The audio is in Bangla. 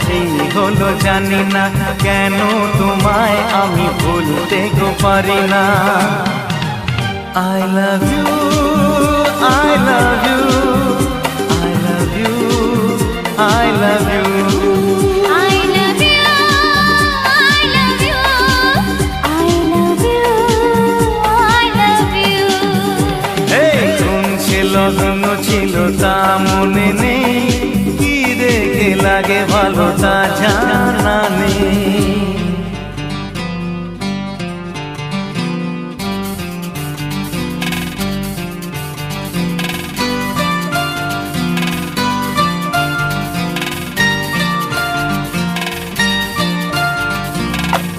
কি হলো জানি না, কেন তোমায় আমি ভুলতে গো পারি না। I love you, I love you, I love you, I love you, I love you, I love you, I love you, I love you। এই কোন সে লগ্ন ছিল তা মনে নেই, কি দেখে লাগে ভালো তা জানা নেই।